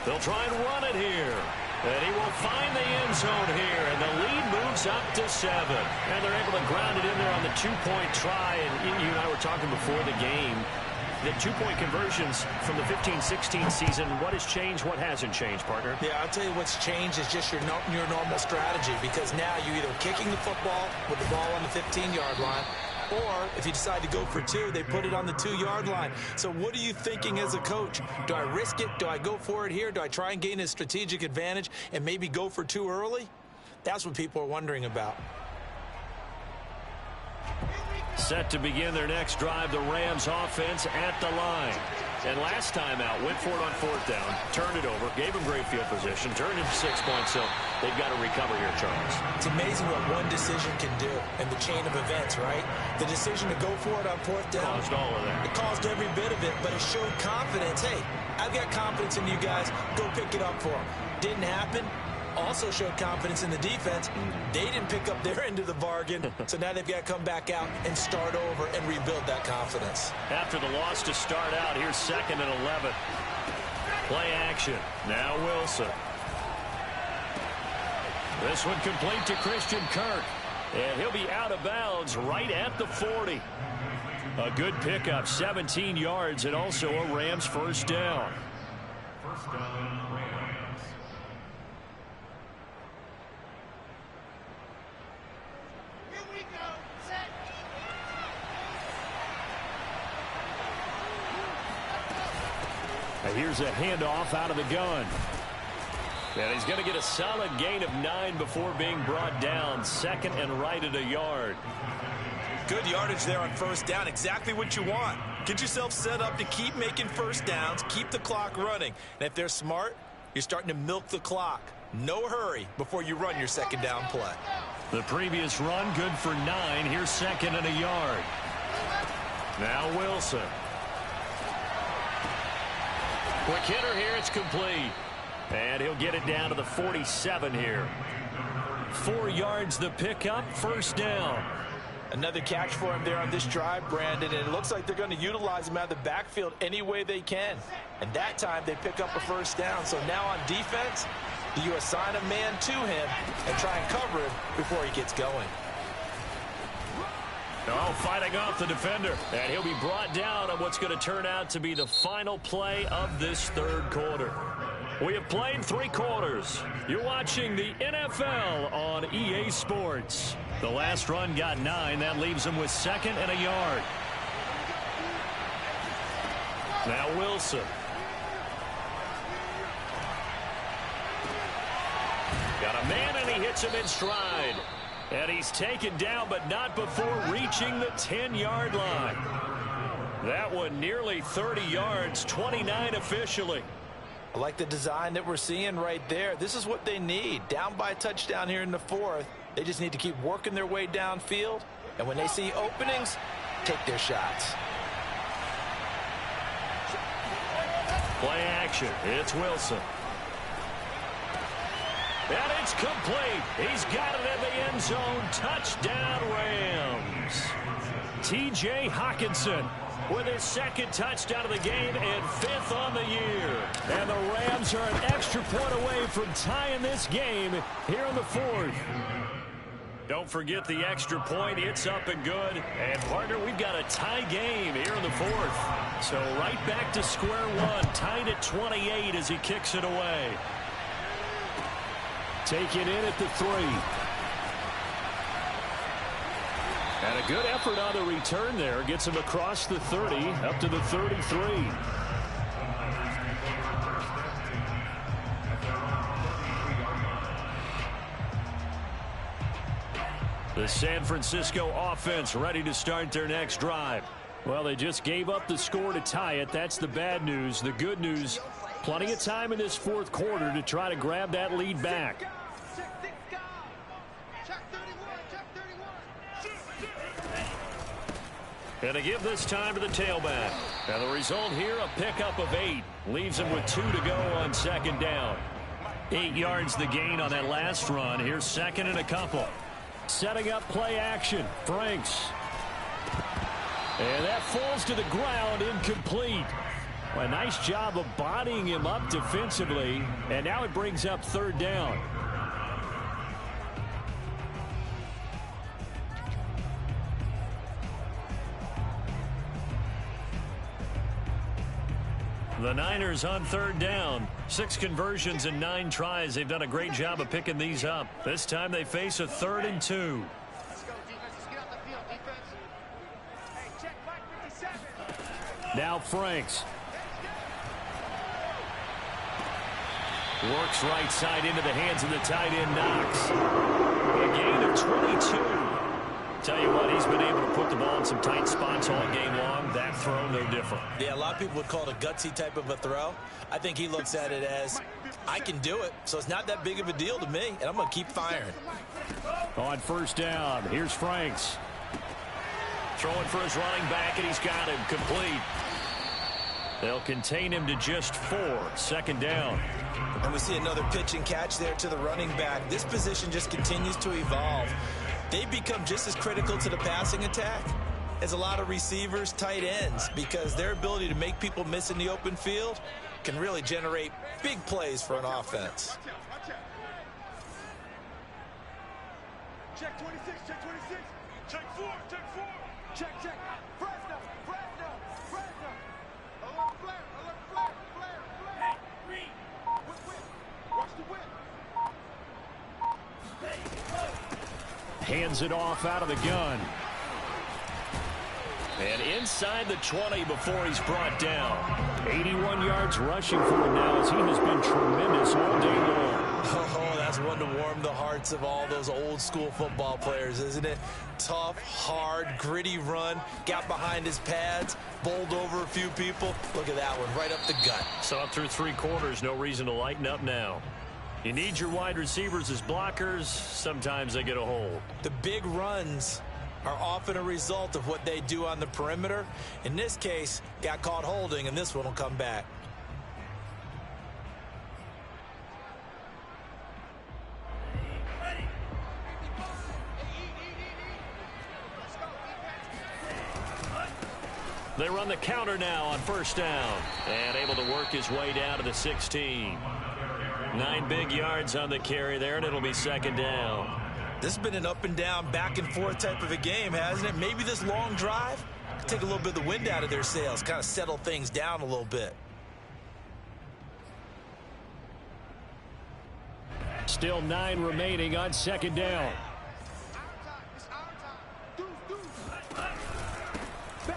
They'll try and run it here. And he will find the end zone here. And the lead moves up to 7. And they're able to ground it in there on the 2-point try. And you and I were talking before the game. The 2-point conversions from the 15-16 season, what has changed, what hasn't changed, partner? Yeah, I'll tell you what's changed is just your normal strategy because now you're either kicking the football with the ball on the 15-yard line, or if you decide to go for 2, they put it on the 2-yard line. So what are you thinking as a coach? Do I risk it? Do I go for it here? Do I try and gain a strategic advantage and maybe go for 2 early? That's what people are wondering about. Set to begin their next drive, the Rams offense at the line. And last time out, went for it on 4th down, turned it over, gave them great field position, turned into 6 points, so they've got to recover here, Charles. It's amazing what one decision can do in the chain of events, right? The decision to go for it on 4th down. Caused all of that. It caused every bit of it, but it showed confidence. Hey, I've got confidence in you guys. Go pick it up for them. Didn't happen. also showed confidence in the defense. They didn't pick up their end of the bargain, so now they've got to come back out and start over and rebuild that confidence. After the loss to start out, here's 2nd and 11. Play action. Now Wilson. This one complete to Christian Kirk. And he'll be out of bounds right at the 40. A good pickup, 17 yards, and also a Rams first down. First down, Rams. Here we go. Set. And here's a handoff out of the gun. And he's going to get a solid gain of 9 before being brought down. 2nd and right at a yard. Good yardage there on first down. Exactly what you want. Get yourself set up to keep making first downs, keep the clock running. And if they're smart, you're starting to milk the clock. No hurry before you run your second down play. The previous run good for 9. Here's 2nd and a yard. Now Wilson. Quick hitter here. It's complete. And he'll get it down to the 47 here. 4 yards the pickup, first down. Another catch for him there on this drive, Brandon, and it looks like they're going to utilize him out of the backfield any way they can. And that time they pick up a first down. So now on defense, do you assign a man to him and try and cover him before he gets going? Oh, fighting off the defender. And he'll be brought down on what's going to turn out to be the final play of this third quarter. We have played 3 quarters. You're watching the NFL on EA Sports. The last run got 9. That leaves them with 2nd and a yard. Now Wilson. Got a man, and he hits him in stride. And he's taken down, but not before reaching the 10-yard line. That one nearly 30 yards, 29 officially. I like the design that we're seeing right there. This is what they need. Down by a touchdown here in the 4th. They just need to keep working their way downfield. And when they see openings, take their shots. Play action. It's Wilson. And it's complete. He's got it in the end zone. Touchdown, Rams. T.J. Hockenson with his 2nd touchdown of the game and 5th on the year. And the Rams are an extra point away from tying this game here in the 4th. Don't forget the extra point. It's up and good. And, partner, we've got a tie game here in the 4th. So right back to square one. Tied at 28 as he kicks it away. Take it in at the 3. And a good effort on the return there. Gets him across the 30, up to the 33. The San Francisco offense ready to start their next drive. Well, they just gave up the score to tie it. That's the bad news. The good news, plenty of time in this 4th quarter to try to grab that lead back. And to give this time to the tailback. And the result here, a pickup of 8. Leaves him with 2 to go on 2nd down. 8 yards the gain on that last run. Here's 2nd and a couple. Setting up play action. Franks. And that falls to the ground, incomplete. A nice job of bodying him up defensively. And now it brings up 3rd down. The Niners on 3rd down. 6 conversions and 9 tries. They've done a great job of picking these up. This time they face a 3rd and 2. Let's go, defense. Let's get out the field, defense. Hey, check 557. Now Franks. Works right side into the hands of the tight end, Knox. A gain of 22. Tell you what, he's been able to put the ball in some tight spots all game long. That throw, no different. Yeah, a lot of people would call it a gutsy type of a throw. I think he looks at it as, I can do it, so it's not that big of a deal to me, and I'm going to keep firing. On 1st down, here's Franks. Throwing for his running back, and he's got him complete. They'll contain him to just 4. 2nd down. And we see another pitch and catch there to the running back. This position just continues to evolve. They become just as critical to the passing attack as a lot of receivers, tight ends, because their ability to make people miss in the open field can really generate big plays for an offense. Check 26, check 26. Check 4, check 4. Check, check. Fresno, Fresno, Fresno. Alert flare, flare, flare. Green. Whip. Watch the whip. Hands it off out of the gun. And inside the 20 before he's brought down. 81 yards rushing for him now as he has been tremendous all day long. Oh, that's one to warm the hearts of all those old school football players, isn't it? Tough, hard, gritty run. Got behind his pads, bowled over a few people. Look at that one, right up the gut. So up through 3 quarters, no reason to lighten up now. You need your wide receivers as blockers. Sometimes they get a hold. The big runs are often a result of what they do on the perimeter. In this case, got caught holding, and this one will come back. They run the counter now on 1st down. And able to work his way down to the 16. 9 big yards on the carry there, and it'll be 2nd down. This has been an up and down, back and forth type of a game, hasn't it? Maybe this long drive could take a little bit of the wind out of their sails, kind of settle things down a little bit. Still 9 remaining on 2nd down.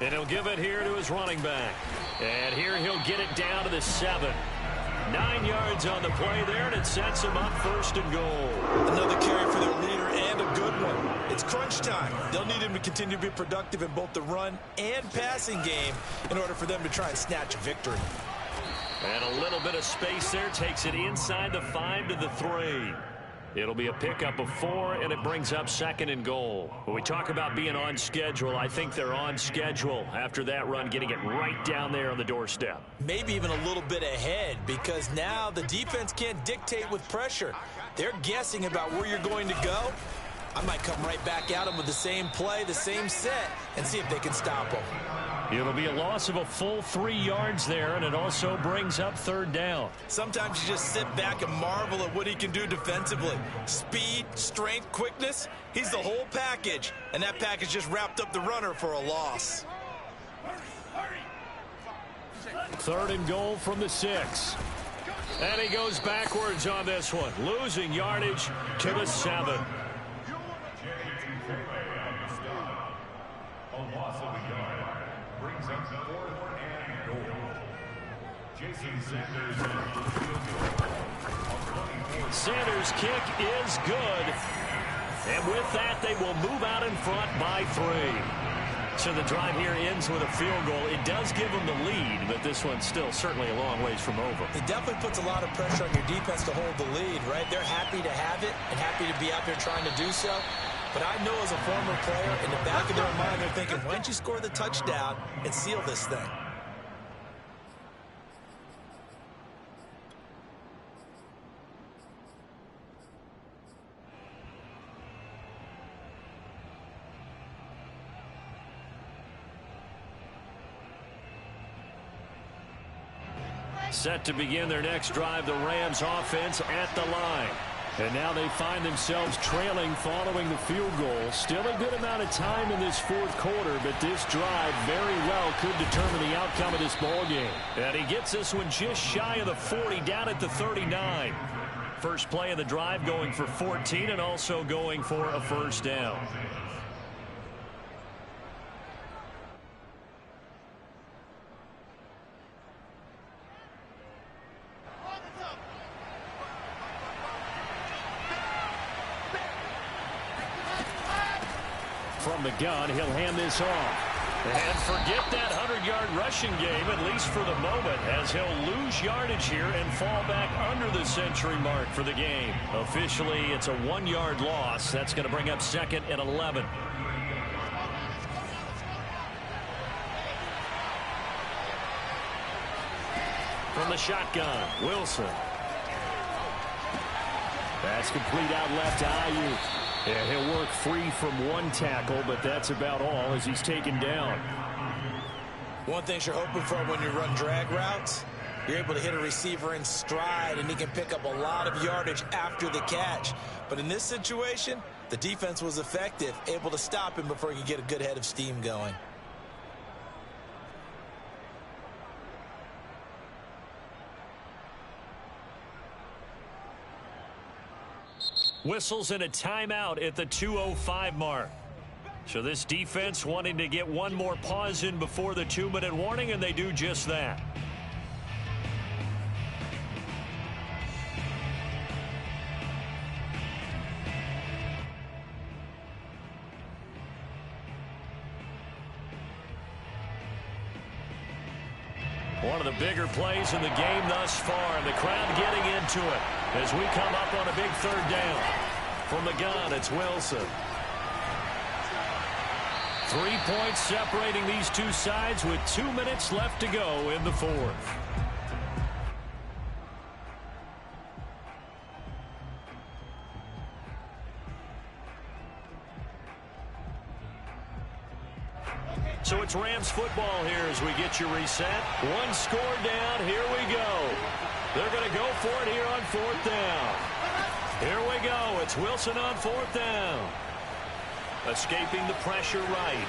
And he'll give it here to his running back. And here he'll get it down to the 7. 9 yards on the play there, and it sets him up 1st and goal. Another carry for their leader, and a good one. It's crunch time. They'll need him to continue to be productive in both the run and passing game in order for them to try and snatch a victory. And a little bit of space there takes it inside the 5 to the 3. It'll be a pickup of 4, and it brings up 2nd and goal. When we talk about being on schedule, I think they're on schedule after that run, getting it right down there on the doorstep. Maybe even a little bit ahead, because now the defense can't dictate with pressure. They're guessing about where you're going to go. I might come right back at them with the same play, the same set, and see if they can stop them. It'll be a loss of a full 3 yards there, and it also brings up 3rd down. Sometimes you just sit back and marvel at what he can do defensively. Speed, strength, quickness, he's the whole package. And that package just wrapped up the runner for a loss. 3rd and goal from the 6. And he goes backwards on this one, losing yardage to the 7. Sanders' kick is good. And with that, they will move out in front by 3. So the drive here ends with a field goal. It does give them the lead, but this one's still certainly a long ways from over. It definitely puts a lot of pressure on your defense to hold the lead, right? They're happy to have it and happy to be out there trying to do so. But I know as a former player, in the back of their mind, they're thinking, why don't you score the touchdown and seal this thing? Set to begin their next drive, the Rams offense at the line. And now they find themselves trailing following the field goal. Still a good amount of time in this 4th quarter, but this drive very well could determine the outcome of this ball game. And he gets this one just shy of the 40, down at the 39. First play of the drive going for 14 and also going for a 1st down. From the gun, he'll hand this off. And forget that 100-yard rushing game, at least for the moment, as he'll lose yardage here and fall back under the century mark for the game. Officially, it's a 1-yard loss. That's going to bring up 2nd and 11. From the shotgun, Wilson. That's complete out left to Ayuk. Yeah, he'll work free from one tackle, but that's about all as he's taken down. One thing you're hoping for when you run drag routes, you're able to hit a receiver in stride, and he can pick up a lot of yardage after the catch. But in this situation, the defense was effective, able to stop him before he could get a good head of steam going. Whistles and a timeout at the 2:05 mark. So this defense wanting to get one more pause in before the 2-minute warning, and they do just that. One of the bigger plays in the game thus far, and the crowd getting into it as we come up on a big third down. From the gun, it's Wilson. 3 points separating these two sides with 2 minutes left to go in the fourth. So it's Rams football here as we get you reset. One score down. Here we go. They're going to go for it here on fourth down. Here we go. It's Wilson on fourth down. Escaping the pressure right.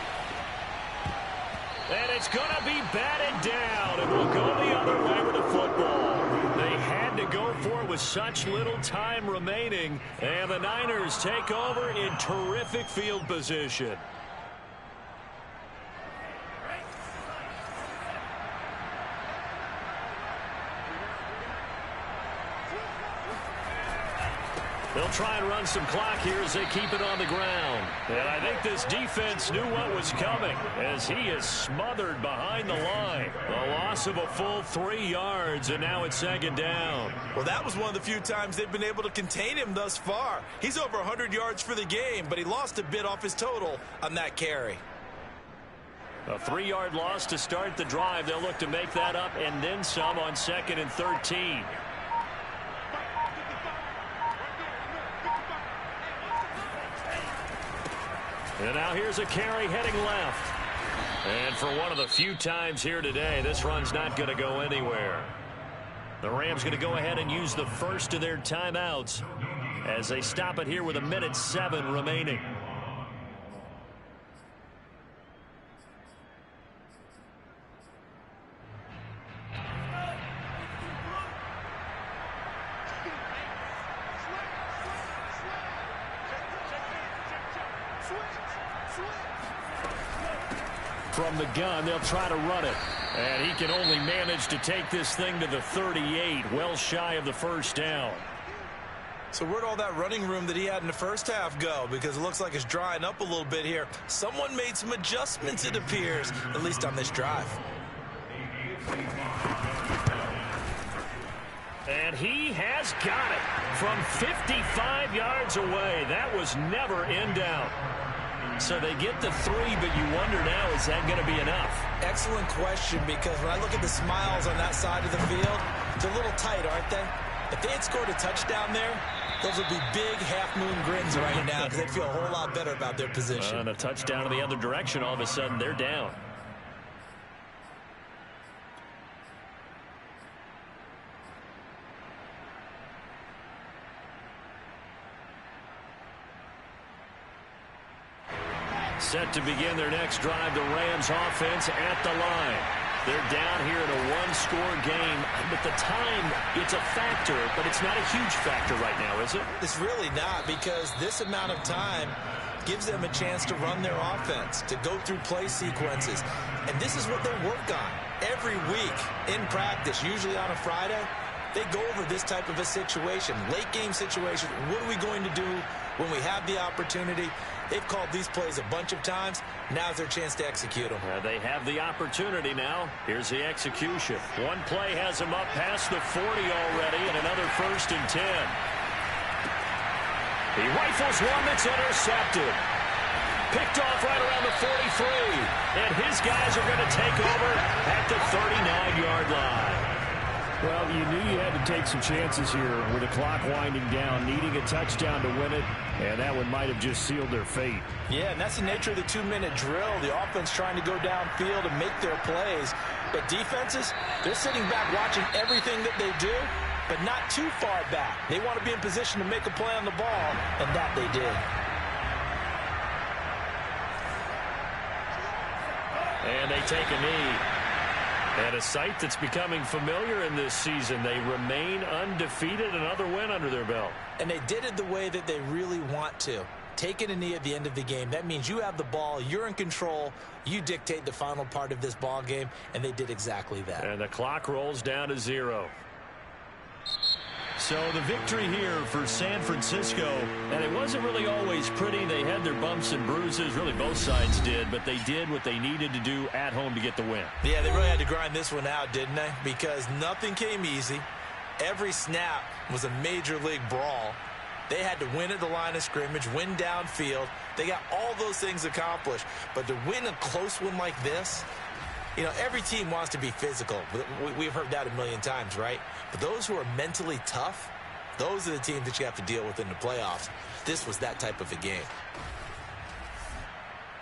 And it's going to be batted down. And we'll go the other way with the football. They had to go for it with such little time remaining. And the Niners take over in terrific field position. They'll try and run some clock here as they keep it on the ground. And I think this defense knew what was coming as he is smothered behind the line. The loss of a full 3 yards, and now it's second down. Well, that was one of the few times they've been able to contain him thus far. He's over 100 yards for the game, but he lost a bit off his total on that carry. A 3-yard loss to start the drive. They'll look to make that up and then some on 2nd and 13. And now here's a carry heading left. And for one of the few times here today, this run's not going to go anywhere. The Rams going to go ahead and use the first of their timeouts as they stop it here with 1:07 remaining. From the gun, they'll try to run it. And he can only manage to take this thing to the 38, well shy of the first down. So where'd all that running room that he had in the first half go? Because it looks like it's drying up a little bit here. Someone made some adjustments, it appears, at least on this drive. And he has got it from 55 yards away. That was never in doubt. So they get the 3, but you wonder now, is that going to be enough? Excellent question, because when I look at the smiles on that side of the field, they're a little tight, aren't they? If they had scored a touchdown there, those would be big half-moon grins right now because they'd feel a whole lot better about their position. And a touchdown in the other direction, all of a sudden, they're down. Set to begin their next drive, the Rams offense at the line. They're down here in a one-score game. But the time, it's a factor, but it's not a huge factor right now, is it? It's really not, because this amount of time gives them a chance to run their offense, to go through play sequences. And this is what they work on every week in practice, usually on a Friday. They go over this type of a situation, late game situation. What are we going to do when we have the opportunity? They've called these plays a bunch of times. Now's their chance to execute them. They have the opportunity now. Here's the execution. One play has them up past the 40 already, and another 1st and 10. He rifles one that's intercepted. Picked off right around the 43. And his guys are going to take over at the 39-yard line. Well, you knew you had to take some chances here with the clock winding down, needing a touchdown to win it, and that one might have just sealed their fate. Yeah, and that's the nature of the 2-minute drill. The offense trying to go downfield and make their plays. But defenses, they're sitting back watching everything that they do, but not too far back. They want to be in position to make a play on the ball, and that they did. And they take a knee. And a sight that's becoming familiar in this season. They remain undefeated, another win under their belt. And they did it the way that they really want to. Taking a knee at the end of the game, that means you have the ball, you're in control, you dictate the final part of this ball game, and they did exactly that. And the clock rolls down to 0. So the victory here for San Francisco, and it wasn't really always pretty. They had their bumps and bruises, really both sides did, but they did what they needed to do at home to get the win. Yeah, they really had to grind this one out, didn't they? Because nothing came easy. Every snap was a major league brawl. They had to win at the line of scrimmage, win downfield. They got all those things accomplished. But to win a close one like this, you know, every team wants to be physical. We've heard that a million times, right? But those who are mentally tough, those are the teams that you have to deal with in the playoffs. This was that type of a game.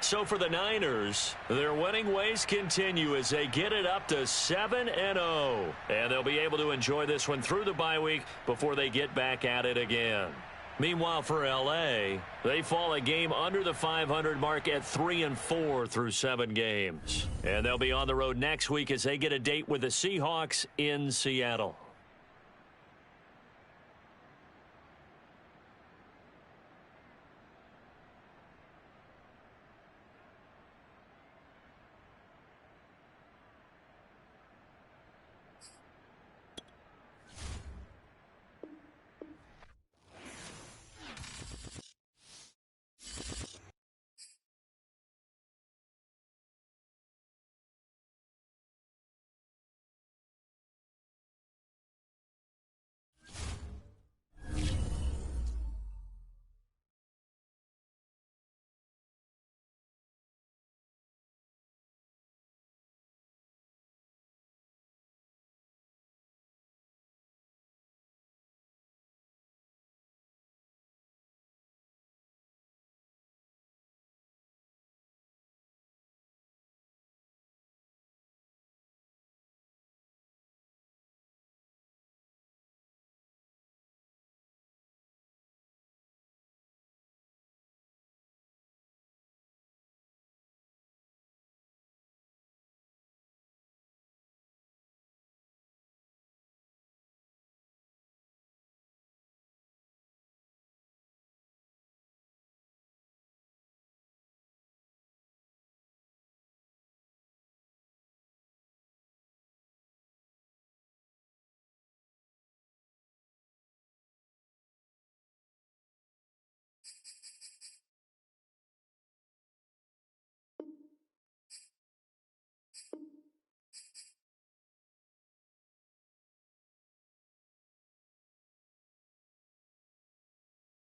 So for the Niners, their winning ways continue as they get it up to 7-0. And they'll be able to enjoy this one through the bye week before they get back at it again. Meanwhile, for L.A., they fall a game under the 500 mark at 3-4 through 7 games. And they'll be on the road next week as they get a date with the Seahawks in Seattle.